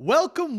Welcome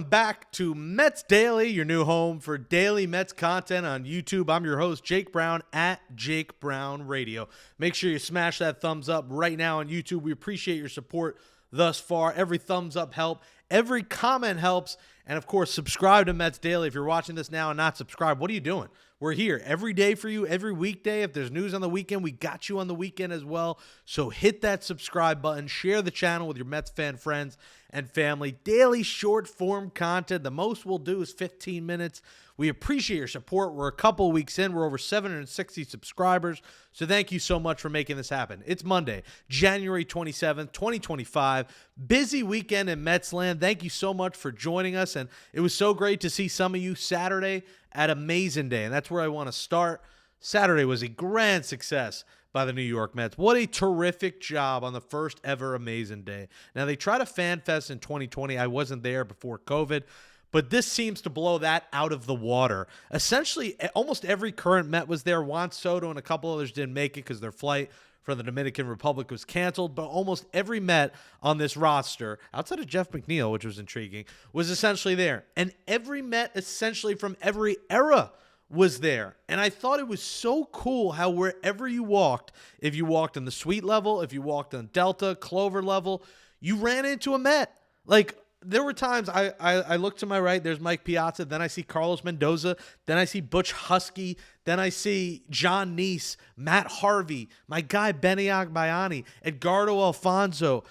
back to Mets Daily, your new home for daily Mets content on YouTube. I'm your host, Jake Brown, at Jake Brown Radio. Make sure you smash that thumbs up right now on YouTube. We appreciate your support thus far. Every thumbs up helps. Every comment helps. And, of course, subscribe to Mets Daily. If you're watching this now and not subscribed, what are you doing? We're here every day for you, every weekday. If there's news on the weekend, we got you on the weekend as well. So hit that subscribe button. Share the channel with your Mets fan friends and family. Daily short-form content. The most we'll do is 15 minutes. We appreciate your support. We're a couple weeks in. We're over 760 subscribers. So thank you so much for making this happen. It's Monday, January 27th, 2025. Busy weekend in Mets land. Thank you so much for joining us. And it was so great to see some of you Saturday at Amazing Day. And that's where I want to start. Saturday was a grand success by the New York Mets. What a terrific job on the first ever Amazing Day. Now, they tried a fan fest in 2020. I wasn't there before COVID, but this seems to blow that out of the water. Essentially, almost every current Met was there. Juan Soto and a couple others didn't make it because their flight for the Dominican Republic was canceled, but almost every Met on this roster, outside of Jeff McNeil, which was intriguing, was essentially there. And every Met essentially from every era was there. And I thought it was so cool how wherever you walked, if you walked on the suite level, if you walked on Delta, Clover level, you ran into a Met. Like, there were times I look to my right, there's Mike Piazza, then I see Carlos Mendoza, then I see Butch Husky, then I see John Neese, Matt Harvey, my guy Benny Agbayani, Edgardo Alfonso,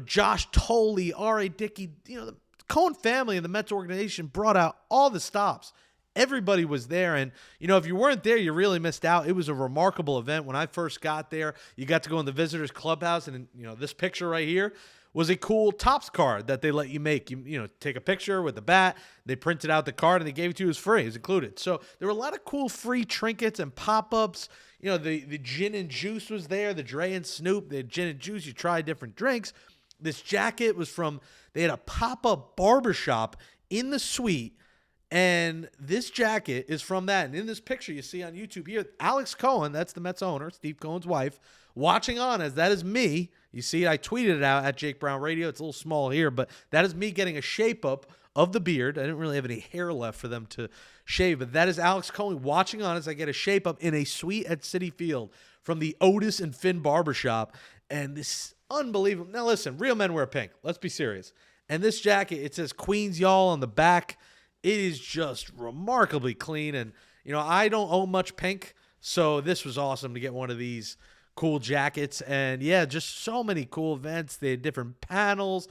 Josh Tolley, R.A. Dickey, the Cohen family and the Mets organization brought out all the stops. Everybody was there, and, if you weren't there, you really missed out. It was a remarkable event. When I first got there, you got to go in the visitors clubhouse, and, this picture right here was a cool Topps card that they let you make. You take a picture with the bat, they printed out the card, and they gave it to you as free. It was included. So there were a lot of cool free trinkets and pop-ups. The gin and juice was there, the Dre and Snoop. They had gin and juice. You tried different drinks. This jacket was they had a pop-up barbershop in the suite, and this jacket is from that. And in this picture you see on YouTube here, Alex Cohen, that's the Mets owner, Steve Cohen's wife, watching on as that is me. You see, I tweeted it out at Jake Brown Radio. It's a little small here, but that is me getting a shape up of the beard. I didn't really have any hair left for them to shave, but that is Alex Cohen watching on as I get a shape up in a suite at Citi Field from the Otis and Finn Barbershop. And this is unbelievable. Now listen, real men wear pink. Let's be serious. And this jacket, it says Queens Y'all on the back. It is just remarkably clean. And, I don't own much pink, so this was awesome to get one of these cool jackets. And, yeah, just so many cool events. They had different panels.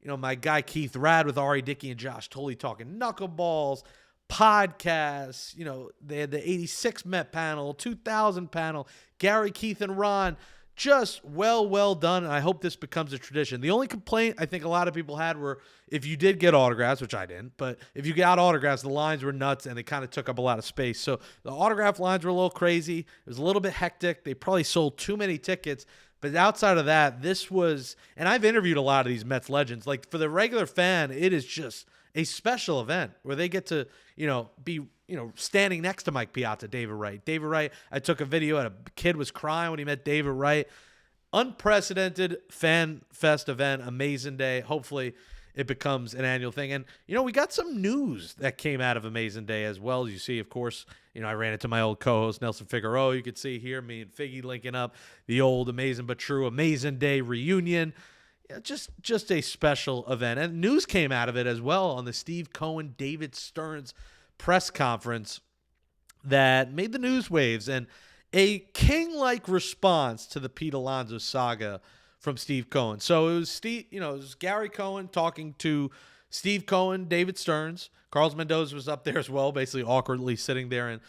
My guy Keith Rad with R.A. Dickey and Josh Tolley talking knuckleballs, podcasts. They had the 86 Met panel, 2000 panel, Gary, Keith, and Ron. Just well done, and I hope this becomes a tradition. The only complaint I think a lot of people had were if you did get autographs, which I didn't, but if you got autographs, the lines were nuts, and they kind of took up a lot of space. So the autograph lines were a little crazy. It was a little bit hectic. They probably sold too many tickets. But outside of that, this was – and I've interviewed a lot of these Mets legends. Like, for the regular fan, it is just a special event where they get to, be – standing next to Mike Piazza, David Wright. David Wright, I took a video, and a kid was crying when he met David Wright. Unprecedented fan fest event, Amazing Day. Hopefully it becomes an annual thing. And, we got some news that came out of Amazing Day as well. As you see, of course, I ran into my old co-host, Nelson Figueroa. You could see here me and Figgy linking up the old Amazing But True Amazing Day reunion. Yeah, just a special event. And news came out of it as well on the Steve Cohen, David Stearns press conference that made the news waves, and a king-like response to the Pete Alonso saga from Steve Cohen. So it was Gary Cohen talking to Steve Cohen, David Stearns. Carlos Mendoza was up there as well, basically awkwardly sitting there, and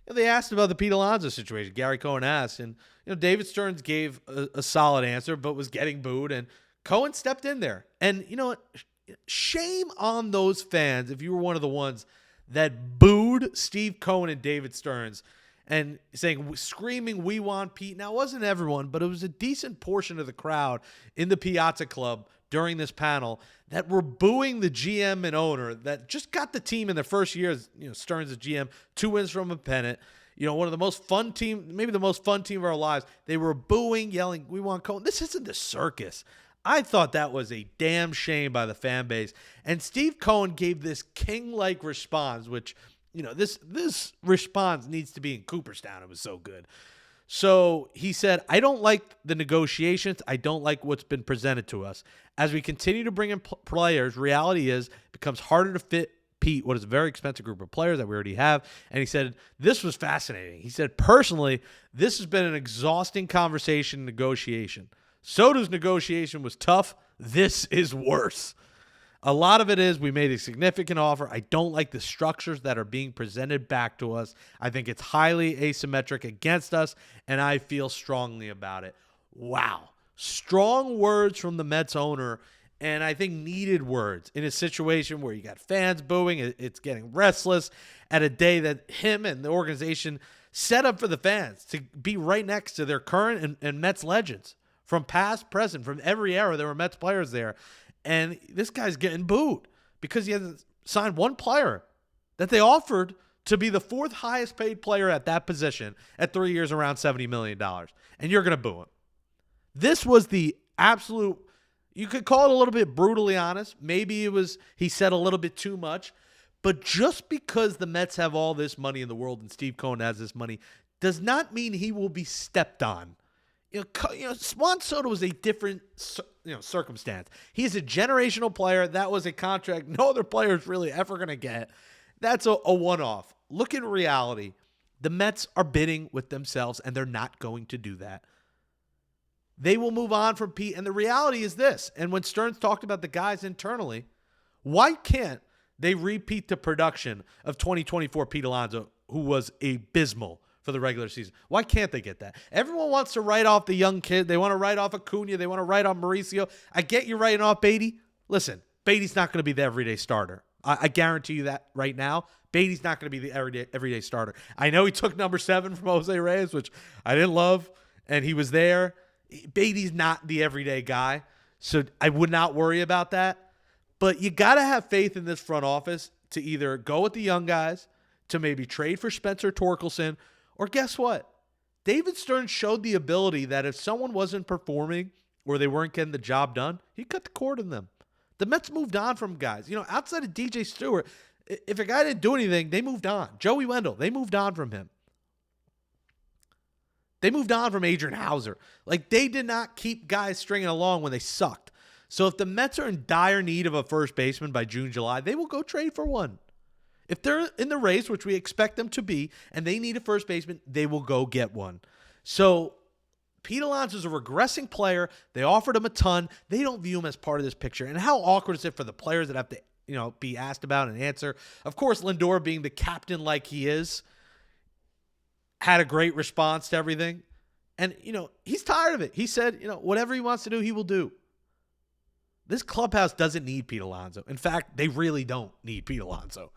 they asked about the Pete Alonso situation. Gary Cohen asked, and David Stearns gave a solid answer, but was getting booed, and Cohen stepped in there. And shame on those fans if you were one of the ones that booed Steve Cohen and David Stearns and screaming, "We want Pete." Now, it wasn't everyone, but it was a decent portion of the crowd in the Piazza Club during this panel that were booing the GM and owner that just got the team in their first year as Stearns as GM, 2 wins from a pennant. One of the most fun team, maybe the most fun team of our lives. They were booing, yelling, "We want Cohen." This isn't the circus. I thought that was a damn shame by the fan base. And Steve Cohen gave this king-like response, which, this response needs to be in Cooperstown. It was so good. So he said, I don't like the negotiations. I don't like what's been presented to us. As we continue to bring in players, reality is it becomes harder to fit Pete, what is a very expensive group of players that we already have. And he said, this was fascinating. He said, personally, this has been an exhausting conversation and negotiation. Soto's negotiation was tough. This is worse. A lot of it is we made a significant offer. I don't like the structures that are being presented back to us. I think it's highly asymmetric against us, and I feel strongly about it. Wow. Strong words from the Mets owner, and I think needed words in a situation where you got fans booing. It's getting restless at a day that him and the organization set up for the fans to be right next to their current and Mets legends from past, present, from every era. There were Mets players there. And this guy's getting booed because he hasn't signed one player that they offered to be the fourth highest paid player at that position at 3 years, around $70 million. And you're going to boo him. This was the absolute, you could call it a little bit brutally honest. Maybe he said a little bit too much. But just because the Mets have all this money in the world and Steve Cohen has this money does not mean he will be stepped on. Juan Soto was a different, circumstance. He's a generational player. That was a contract no other player is really ever going to get. That's a one-off. Look at reality. The Mets are bidding with themselves, and they're not going to do that. They will move on from Pete, and the reality is this. And when Stearns talked about the guys internally, why can't they repeat the production of 2024 Pete Alonso, who was abysmal for the regular season? Why can't they get that? Everyone wants to write off the young kid. They want to write off Acuna. They want to write off Mauricio. I get you writing off Beatty. Listen, Beatty's not going to be the everyday starter. I guarantee you that right now. Beatty's not going to be the everyday starter. I know he took number 7 from Jose Reyes, which I didn't love, and he was there. Beatty's not the everyday guy, so I would not worry about that. But you got to have faith in this front office to either go with the young guys, to maybe trade for Spencer Torkelson, or guess what? David Stearns showed the ability that if someone wasn't performing or they weren't getting the job done, he cut the cord on them. The Mets moved on from guys. Outside of DJ Stewart, if a guy didn't do anything, they moved on. Joey Wendell, they moved on from him. They moved on from Adrian Hauser. They did not keep guys stringing along when they sucked. So if the Mets are in dire need of a first baseman by June, July, they will go trade for one. If they're in the race, which we expect them to be, and they need a first baseman, they will go get one. So Pete Alonso is a regressing player. They offered him a ton. They don't view him as part of this picture. And how awkward is it for the players that have to, be asked about and answer? Of course, Lindor, being the captain like he is, had a great response to everything. And, he's tired of it. He said, whatever he wants to do, he will do. This clubhouse doesn't need Pete Alonso. In fact, they really don't need Pete Alonso.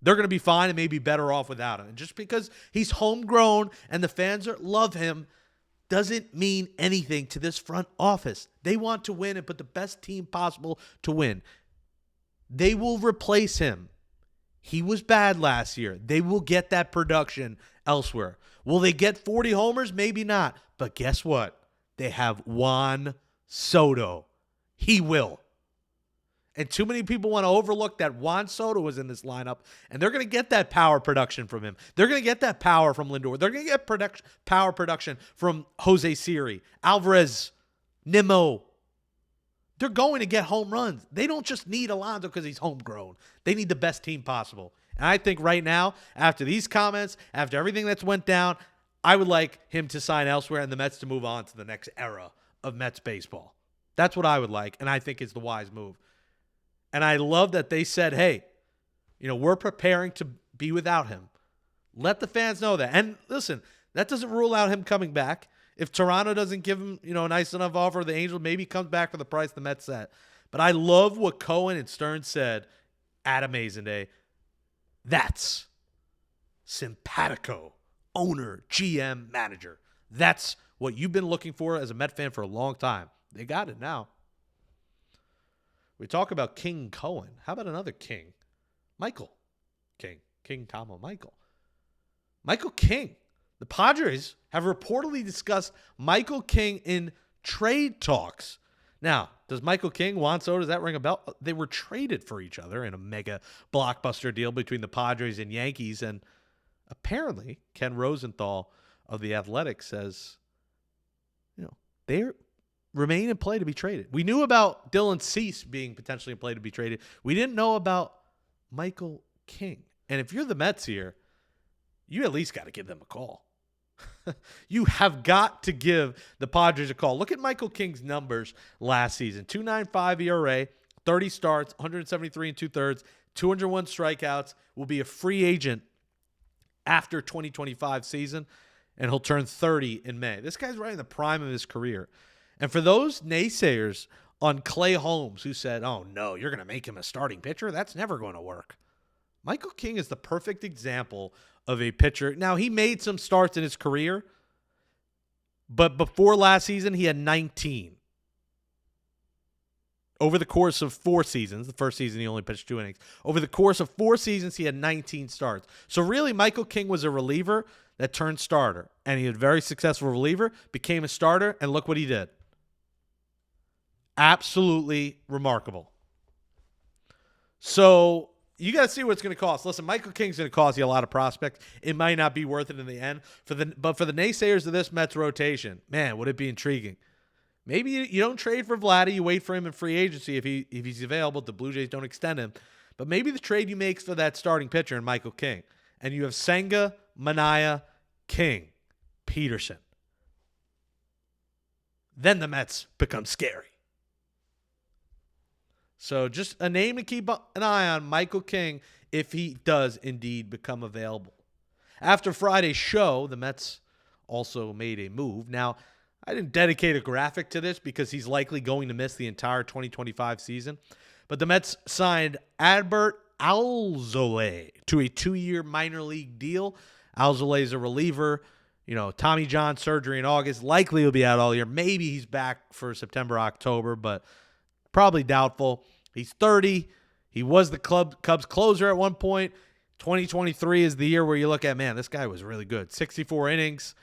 They're going to be fine and maybe better off without him. And just because he's homegrown and the fans love him doesn't mean anything to this front office. They want to win and put the best team possible to win. They will replace him. He was bad last year. They will get that production elsewhere. Will they get 40 homers? Maybe not. But guess what? They have Juan Soto. He will. And too many people want to overlook that Juan Soto was in this lineup, and they're going to get that power production from him. They're going to get that power from Lindor. They're going to get power production from Jose Siri, Alvarez, Nimmo. They're going to get home runs. They don't just need Alonso because he's homegrown. They need the best team possible. And I think right now, after these comments, after everything that's went down, I would like him to sign elsewhere and the Mets to move on to the next era of Mets baseball. That's what I would like, and I think it's the wise move. And I love that they said, hey, we're preparing to be without him. Let the fans know that. And listen, that doesn't rule out him coming back. If Toronto doesn't give him, a nice enough offer, the Angels maybe comes back for the price the Mets set. But I love what Cohen and Stearns said at Amazing Day. That's simpatico, owner, GM, manager. That's what you've been looking for as a Met fan for a long time. They got it now. We talk about King Cohen. How about another king? Michael King. King Comma Michael. Michael King. The Padres have reportedly discussed Michael King in trade talks. Now, Does Michael King, Juan Soto, does that ring a bell? They were traded for each other in a mega blockbuster deal between the Padres and Yankees. And apparently, Ken Rosenthal of The Athletic says, they remain in play to be traded. We knew about Dylan Cease being potentially in play to be traded. We didn't know about Michael King. And if you're the Mets here, you at least got to give them a call. You have got to give the Padres a call. Look at Michael King's numbers last season. 2.95 ERA, 30 starts, 173 and 2/3, 201 strikeouts. Will be a free agent after 2025 season, and he'll turn 30 in May. This guy's right in the prime of his career. And for those naysayers on Clay Holmes who said, oh, no, you're going to make him a starting pitcher, that's never going to work. Michael King is the perfect example of a pitcher. Now, he made some starts in his career, but before last season, he had 19. Over the course of 4 seasons, the first season he only pitched 2 innings. Over the course of 4 seasons, he had 19 starts. So really, Michael King was a reliever that turned starter, and he had a very successful reliever, became a starter, and look what he did. Absolutely remarkable. So you got to see what it's going to cost. Listen, Michael King's going to cost you a lot of prospects. It might not be worth it in the end. But for the naysayers of this Mets rotation, man, would it be intriguing. Maybe you don't trade for Vladdy. You wait for him in free agency if he's available. The Blue Jays don't extend him. But maybe the trade you make for that starting pitcher in Michael King. And you have Senga, Manaea, King, Peterson. Then the Mets become scary. So just a name to keep an eye on, Michael King, if he does indeed become available. After Friday's show, the Mets also made a move. Now, I didn't dedicate a graphic to this because he's likely going to miss the entire 2025 season. But the Mets signed Adbert Alzolay to a 2-year minor league deal. Alzolay is a reliever. Tommy John surgery in August. Likely he'll be out all year. Maybe he's back for September, October, but probably doubtful. He's 30. He was the Cubs closer at one point. 2023 is the year where you look at, man, this guy was really good. 64 innings.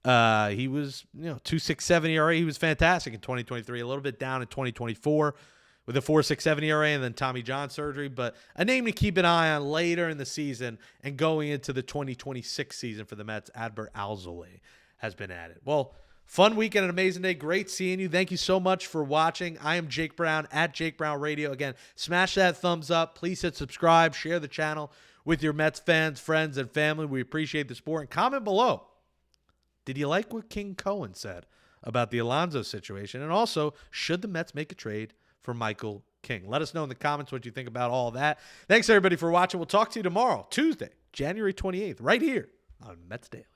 He was, 2.67 ERA. He was fantastic in 2023. A little bit down in 2024 with a 4.67 ERA and then Tommy John surgery. But a name to keep an eye on later in the season and going into the 2026 season for the Mets, Adbert Alzolay has been added. Well, fun weekend, an amazing day. Great seeing you. Thank you so much for watching. I am Jake Brown at Jake Brown Radio. Again, smash that thumbs up. Please hit subscribe. Share the channel with your Mets fans, friends, and family. We appreciate the support. And comment below. Did you like what King Cohen said about the Alonso situation? And also, should the Mets make a trade for Michael King? Let us know in the comments what you think about all that. Thanks, everybody, for watching. We'll talk to you tomorrow, Tuesday, January 28th, right here on Mets Daily.